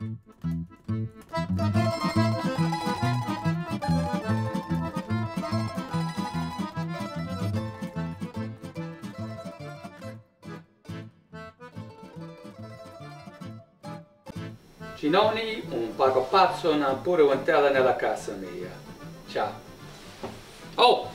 Ginoni, un pago pazzo non pure entella nella casa mia. Ciao. Oh,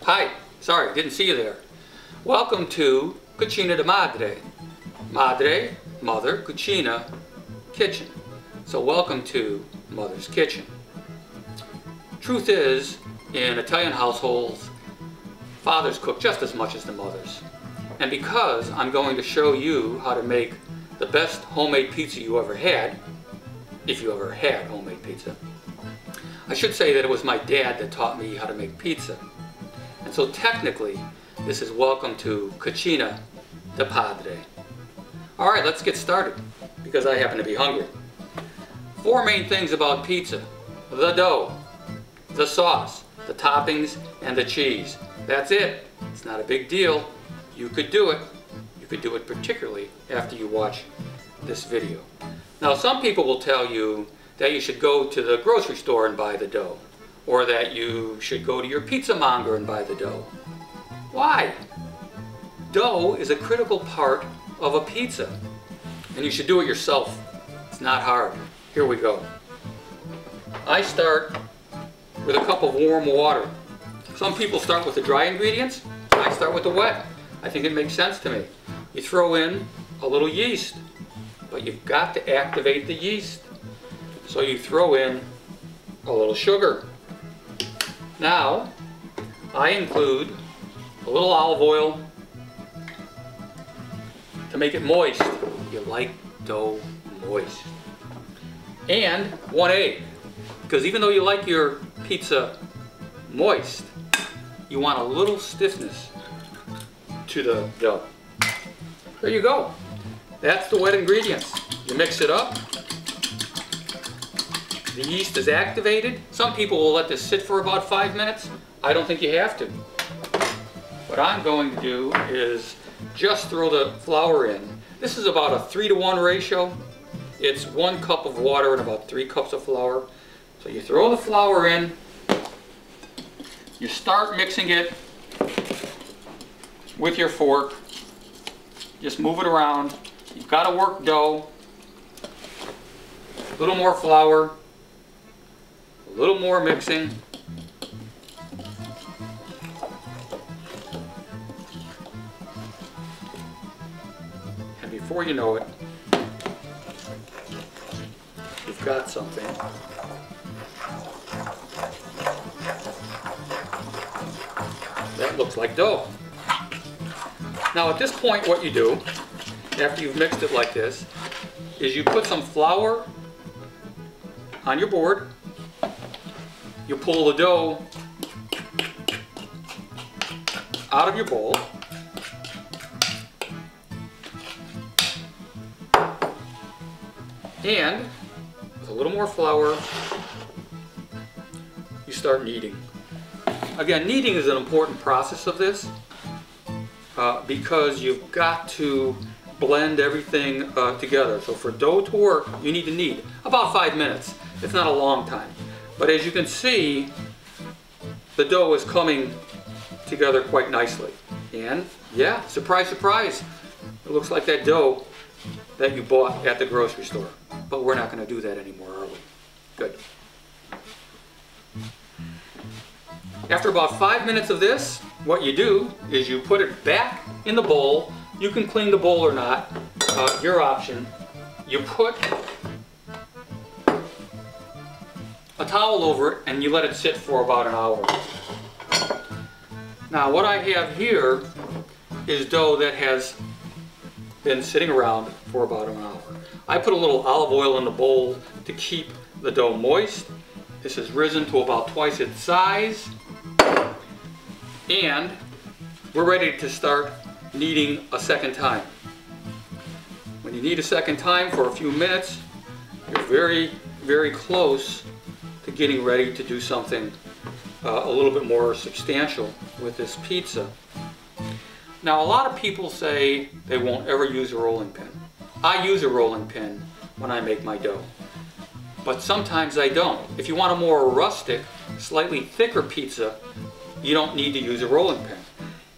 hi. Sorry, didn't see you there. Welcome to Cucina de Madre. Madre, mother, cucina, kitchen. So welcome to Mother's Kitchen. Truth is, in Italian households, fathers cook just as much as the mothers. And because I'm going to show you how to make the best homemade pizza you ever had, if you ever had homemade pizza. I should say that it was my dad that taught me how to make pizza. And so technically, this is welcome to Cucina de Padre. All right, let's get started, because I happen to be hungry. 4 main things about pizza: the dough, the sauce, the toppings, and the cheese. That's it. It's not a big deal. You could do it. You could do it particularly after you watch this video. Now, some people will tell you that you should go to the grocery store and buy the dough, or that you should go to your pizza monger and buy the dough. Why? Dough is a critical part of a pizza, and you should do it yourself. It's not hard. Here we go. I start with a cup of warm water. Some people start with the dry ingredients. I start with the wet. I think it makes sense to me. You throw in a little yeast, but you've got to activate the yeast. So you throw in a little sugar. Now, I include a little olive oil to make it moist. You like dough moist. And 1 egg, because even though you like your pizza moist, you want a little stiffness to the dough. There you go. That's the wet ingredients. You mix it up. The yeast is activated. Some people will let this sit for about 5 minutes. I don't think you have to. What I'm going to do is just throw the flour in. This is about a 3-to-1 ratio. It's 1 cup of water and about 3 cups of flour. So you throw the flour in. You start mixing it with your fork. Just move it around. You've got to work dough. A little more flour. A little more mixing. And before you know it, you've got something that looks like dough. Now at this point, what you do, after you've mixed it like this, is you put some flour on your board. You pull the dough out of your bowl. And with a little more flour, you start kneading. Again, kneading is an important process of this because you've got to blend everything together. So for dough to work, you need to knead about 5 minutes. It's not a long time. But as you can see, the dough is coming together quite nicely. And yeah, surprise, surprise, it looks like that dough that you bought at the grocery store. But we're not going to do that anymore, are we? Good. After about 5 minutes of this, what you do is you put it back in the bowl. You can clean the bowl or not, your option. You put a towel over it and you let it sit for about an hour. Now what I have here is dough that has been sitting around for about an hour. I put a little olive oil in the bowl to keep the dough moist. This has risen to about twice its size. And we're ready to start kneading a second time. When you knead a second time for a few minutes, you're very, very close to getting ready to do something a little bit more substantial with this pizza. Now a lot of people say they won't ever use a rolling pin. I use a rolling pin when I make my dough. But sometimes I don't. If you want a more rustic, slightly thicker pizza, you don't need to use a rolling pin.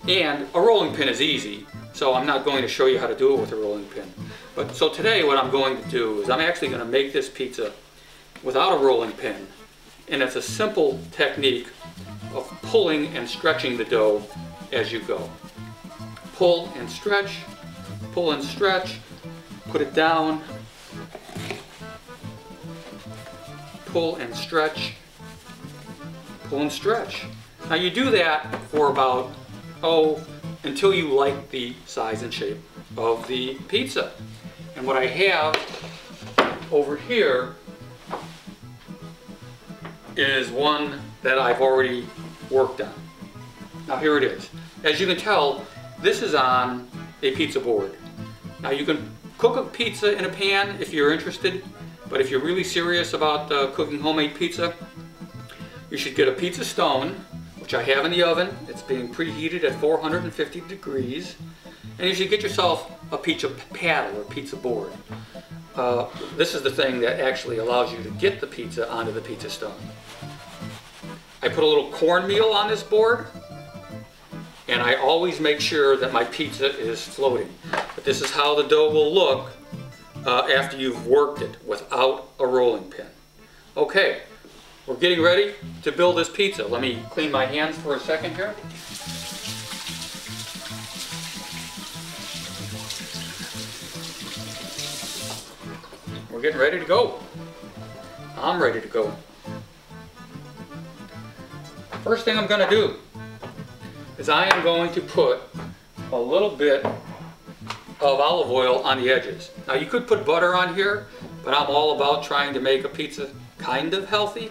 And a rolling pin is easy, so I'm not going to show you how to do it with a rolling pin. But so today what I'm going to do is I'm actually going to make this pizza without a rolling pin. And it's a simple technique of pulling and stretching the dough as you go. Pull and stretch, put it down, pull and stretch, pull and stretch. Now you do that for about, until you like the size and shape of the pizza. And what I have over here is one that I've already worked on. Now here it is. As you can tell, this is on a pizza board. Now you can cook a pizza in a pan if you're interested, but if you're really serious about cooking homemade pizza, you should get a pizza stone, which I have in the oven. It's being preheated at 450 degrees. And you should get yourself a pizza paddle or pizza board. This is the thing that actually allows you to get the pizza onto the pizza stone. I put a little cornmeal on this board, and I always make sure that my pizza is floating. But this is how the dough will look after you've worked it without a rolling pin. Okay, we're getting ready to build this pizza. Let me clean my hands for a second here. We're getting ready to go. I'm ready to go. First thing I'm going to do is I am going to put a little bit of olive oil on the edges. Now you could put butter on here, but I'm all about trying to make a pizza kind of healthy.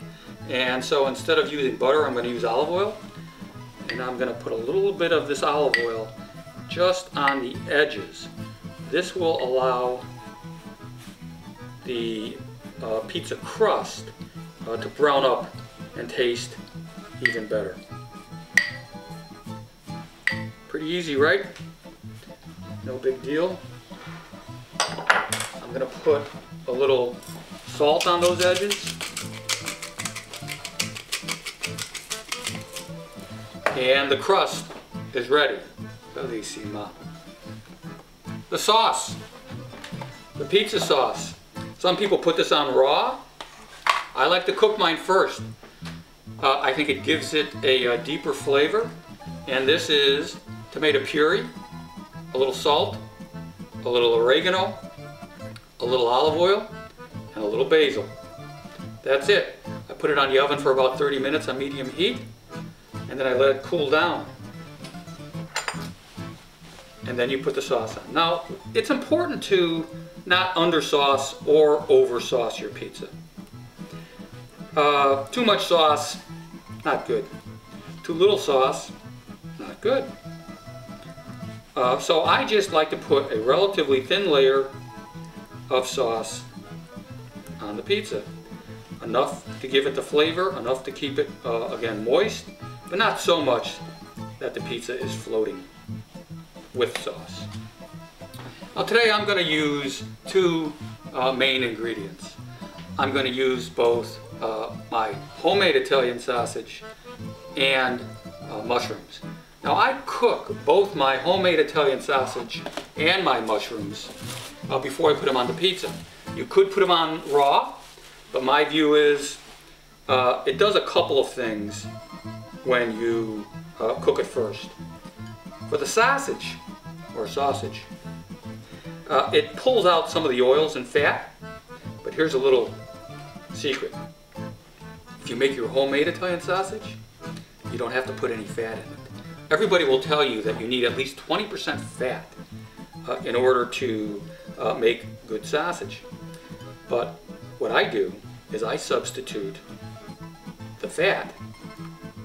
And so instead of using butter, I'm going to use olive oil. And I'm going to put a little bit of this olive oil just on the edges. This will allow the pizza crust to brown up and taste even better. Pretty easy, right? No big deal. I'm going to put a little salt on those edges. And the crust is ready. Bellissima. The sauce. The pizza sauce. Some people put this on raw. I like to cook mine first. I think it gives it a deeper flavor. And this is tomato puree, a little salt, a little oregano, a little olive oil, and a little basil. That's it. I put it on the oven for about 30 minutes on medium heat, and then I let it cool down. And then you put the sauce on. Now, it's important to not undersauce or oversauce your pizza. Too much sauce, not good. Too little sauce, not good. So I just like to put a relatively thin layer of sauce on the pizza. Enough to give it the flavor, enough to keep it, again, moist, but not so much that the pizza is floating with sauce. Now today I'm going to use two main ingredients. I'm going to use both my homemade Italian sausage and mushrooms. Now I cook both my homemade Italian sausage and my mushrooms before I put them on the pizza. You could put them on raw, but my view is it does a couple of things when you cook it first. For the sausage, it pulls out some of the oils and fat, but here's a little secret. If you make your homemade Italian sausage, you don't have to put any fat in it. Everybody will tell you that you need at least 20% fat in order to make good sausage. But what I do is I substitute the fat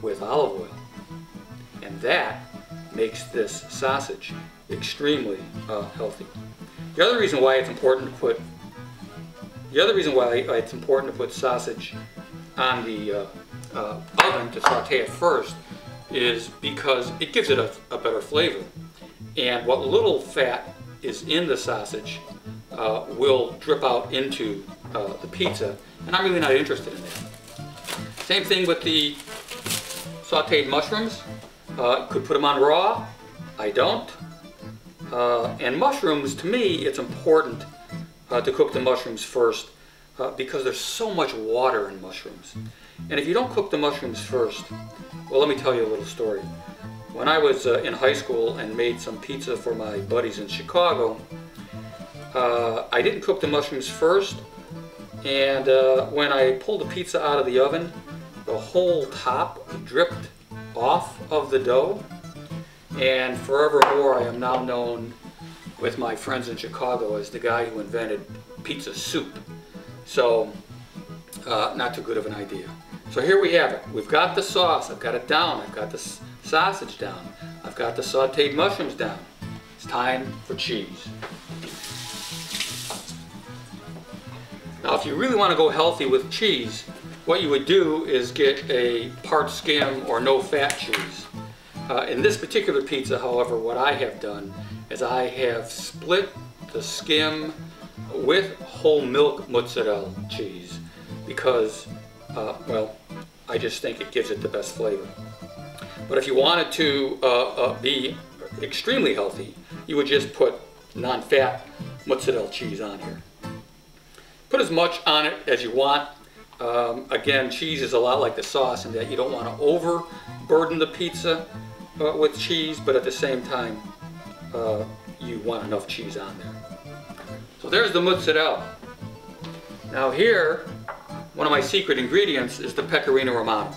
with olive oil, and that makes this sausage extremely healthy. The other reason why it's important to put sausage on the oven to saute it first is because it gives it a better flavor. And what little fat is in the sausage will drip out into the pizza, and I'm really not interested in that. Same thing with the sauteed mushrooms. Could put them on raw. I don't. And mushrooms, to me, it's important to cook the mushrooms first because there's so much water in mushrooms. And if you don't cook the mushrooms first, well, let me tell you a little story. When I was in high school and made some pizza for my buddies in Chicago, I didn't cook the mushrooms first, and when I pulled the pizza out of the oven, the whole top dripped off of the dough, and forevermore I am now known with my friends in Chicago as the guy who invented pizza soup. So, not too good of an idea. So here we have it. We've got the sauce, I've got it down, I've got the sausage down, I've got the sauteed mushrooms down. It's time for cheese. Now if you really want to go healthy with cheese, what you would do is get a part skim or no fat cheese. In this particular pizza, however, what I have done is I have split the skim with whole milk mozzarella cheese because, well, I just think it gives it the best flavor. But if you wanted to be extremely healthy, you would just put non-fat mozzarella cheese on here. Put as much on it as you want. Again, cheese is a lot like the sauce in that you don't want to overburden the pizza with cheese, but at the same time, you want enough cheese on there. So there's the mozzarella. Now here, one of my secret ingredients is the pecorino romano.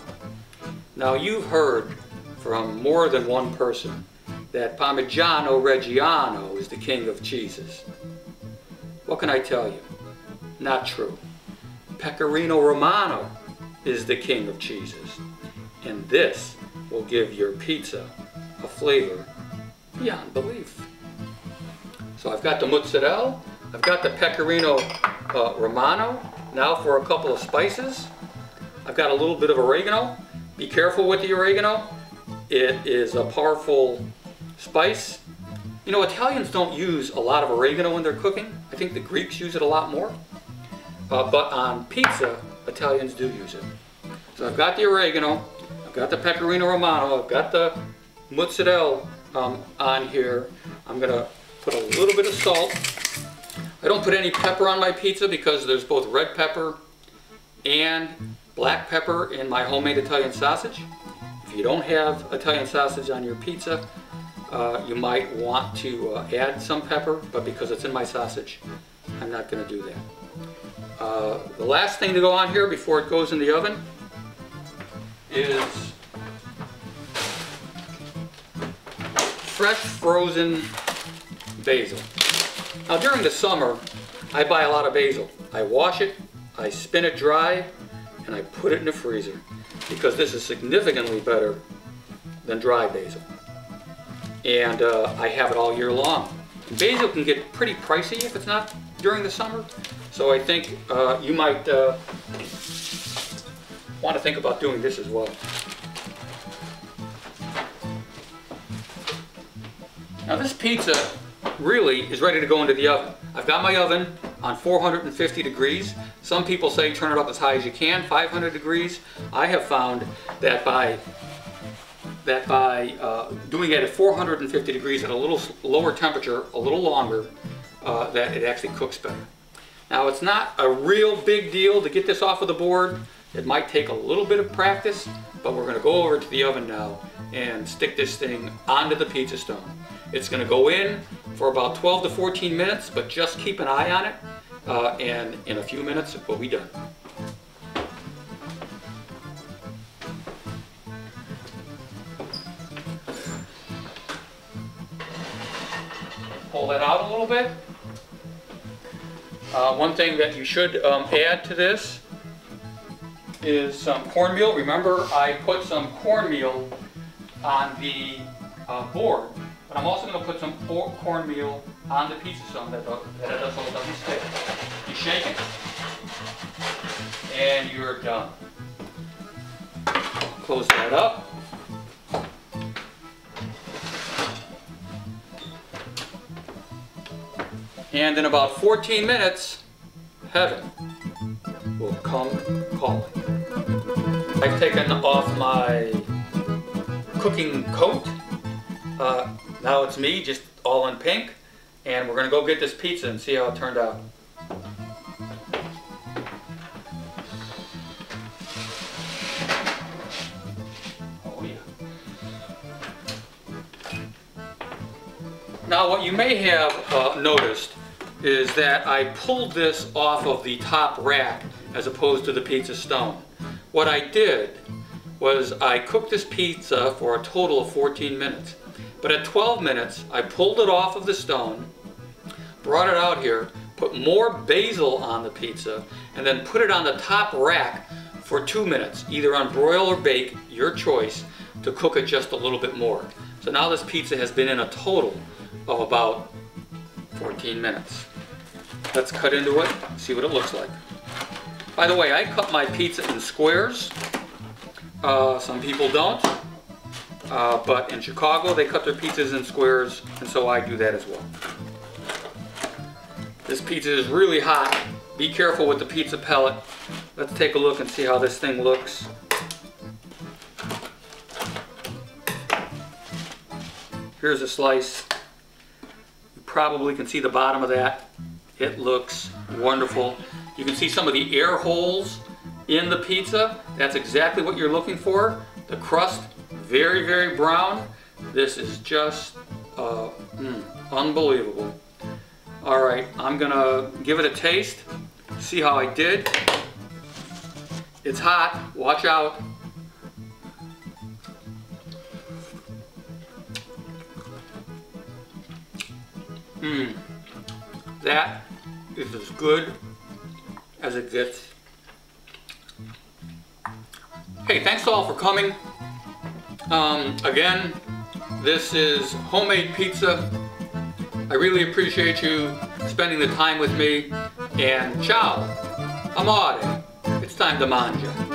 Now you've heard from more than one person that Parmigiano Reggiano is the king of cheeses. What can I tell you? Not true. Pecorino Romano is the king of cheeses, and this will give your pizza a flavor beyond belief. So I've got the mozzarella, I've got the Pecorino Romano. Now for a couple of spices. I've got a little bit of oregano. Be careful with the oregano. It is a powerful spice. You know, Italians don't use a lot of oregano when they're cooking. I think the Greeks use it a lot more. But on pizza, Italians do use it. So I've got the oregano, I've got the Pecorino Romano, I've got the mozzarella on here. I'm going to put a little bit of salt. I don't put any pepper on my pizza because there's both red pepper and black pepper in my homemade Italian sausage. If you don't have Italian sausage on your pizza, you might want to add some pepper, but because it's in my sausage, I'm not going to do that. The last thing to go on here before it goes in the oven is fresh frozen basil. Now during the summer, I buy a lot of basil. I wash it, I spin it dry, and I put it in the freezer because this is significantly better than dry basil. And I have it all year long. Basil can get pretty pricey if it's not during the summer, so I think you might want to think about doing this as well. Now this pizza really is ready to go into the oven. I've got my oven on 450 degrees. Some people say turn it up as high as you can, 500 degrees. I have found that by doing it at 450 degrees at a little lower temperature, a little longer, that it actually cooks better. Now it's not a real big deal to get this off of the board. It might take a little bit of practice, but we're going to go over to the oven now and stick this thing onto the pizza stone. It's going to go in for about 12 to 14 minutes, but just keep an eye on it, and in a few minutes it will be done. Pull that out a little bit. One thing that you should add to this is some cornmeal. Remember, I put some cornmeal on the board, but I'm also going to put some cornmeal on the pizza stone that it doesn't stick. You shake it, and you're done. Close that up. And in about 14 minutes, heaven will come calling. I've taken off my cooking coat. Now it's me, just all in pink. And we're gonna go get this pizza and see how it turned out. Oh yeah. Now what you may have noticed is that I pulled this off of the top rack as opposed to the pizza stone. What I did was I cooked this pizza for a total of 14 minutes. But at 12 minutes, I pulled it off of the stone, brought it out here, put more basil on the pizza, and then put it on the top rack for 2 minutes, either on broil or bake, your choice, to cook it just a little bit more. So now this pizza has been in a total of about 14 minutes. Let's cut into it, see what it looks like. By the way, I cut my pizza in squares. Some people don't. But in Chicago, they cut their pizzas in squares, and so I do that as well. This pizza is really hot. Be careful with the pizza pellet. Let's take a look and see how this thing looks. Here's a slice. You probably can see the bottom of that. It looks wonderful. You can see some of the air holes in the pizza. That's exactly what you're looking for. The crust, very, very brown. This is just unbelievable. All right, I'm gonna give it a taste, see how I did. It's hot, watch out. That is as good as it gets. Hey, thanks all for coming. Again, this is homemade pizza. I really appreciate you spending the time with me. And ciao, amore. It's time to mangia.